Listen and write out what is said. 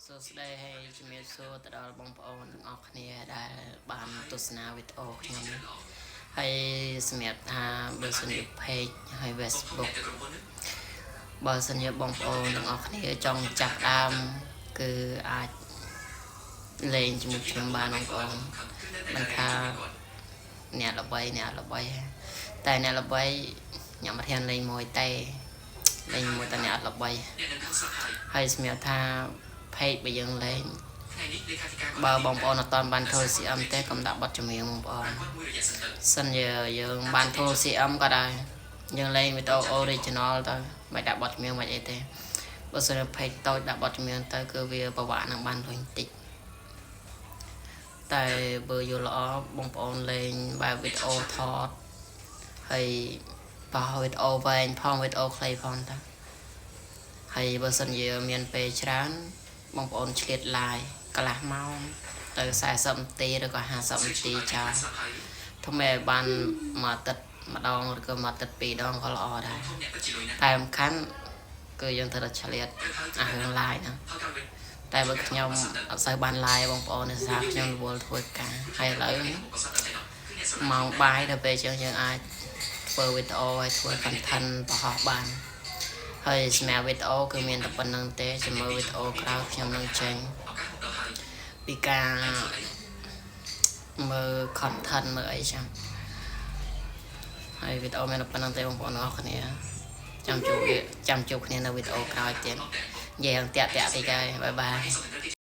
សួស្តីហើយជំរាបសួរទៅដល់បងប្អូនទាំងអស់គ្នាដែលបានទស្សនាវីដេអូខ្ញុំហើយសម្រាប់ថាបើសិនជា page ហើយ Facebook បើសិនជាបងប្អូនទាំងអស់គ្នាចង់ចាប់ដើមគឺអាចលេងជាមួយខ្ញុំបានបងប្អូនមិនថាអ្នកល្បីតែអ្នកល្បីខ្ញុំមិនហ៊ានលេងមួយតែលេងមួយតែអ្នកល្បីហើយសម្រាប់ថា page បើយើងលេងបើបងប្អូនអត់តាន់បានធ្វើ CM ទេកុំដាក់ប័ណ្ណចម្រៀងបងប្អូនសិនជាយើងបានធ្វើ CM ក៏ដែរយើងលេងវីដេអូ original ទៅមិនដាក់ប័ណ្ណចម្រៀងមិនអីទេបើសិនជា page តូចដាក់ប័ណ្ណចម្រៀងទៅគឺវាពិបាកនឹងបានលុយតិចតែបើយល់ល្អបងប្អូនលេងបែបវីដេអូថតហើយបោះវីដេអូវែងផងវីដេអូខ្លីផងតាហើយបើសិនជាមានពេលច្រើនបងប្អូនឆ្លៀត live កន្លះម៉ោងទៅ40នាទីឬក៏50នាទីចោលធំតែបានមួយអាទិត្យម្ដងឬក៏មួយអាទិត្យពីរដងក៏ល្អដែរតែសំខាន់គឺយើងត្រូវតែឆ្លៀតអារឿង live ហ្នឹងតែបើខ្ញុំអត់សូវបាន live បងប្អូននៅសាខ្ញុំរវល់ធ្វើការហើយឥឡូវម៉ោងបាយដល់ពេលយើងអាចធ្វើវីដេអូហើយធ្វើ content បង្ហោះបានហើយសម្រាប់វីដេអូគឺមានតែប៉ុណ្្នឹងទេជាមួយវីដេអូក្រោយខ្ញុំនឹងចេញពីការមើល content មើលអីចឹងហើយវីដេអូមានតែប៉ុណ្្នឹងទេបងប្អូនអរគ្នាចាំជួបគ្នានៅវីដេអូក្រោយទៀតនិយាយតាក់តិចហើយបាយបាយ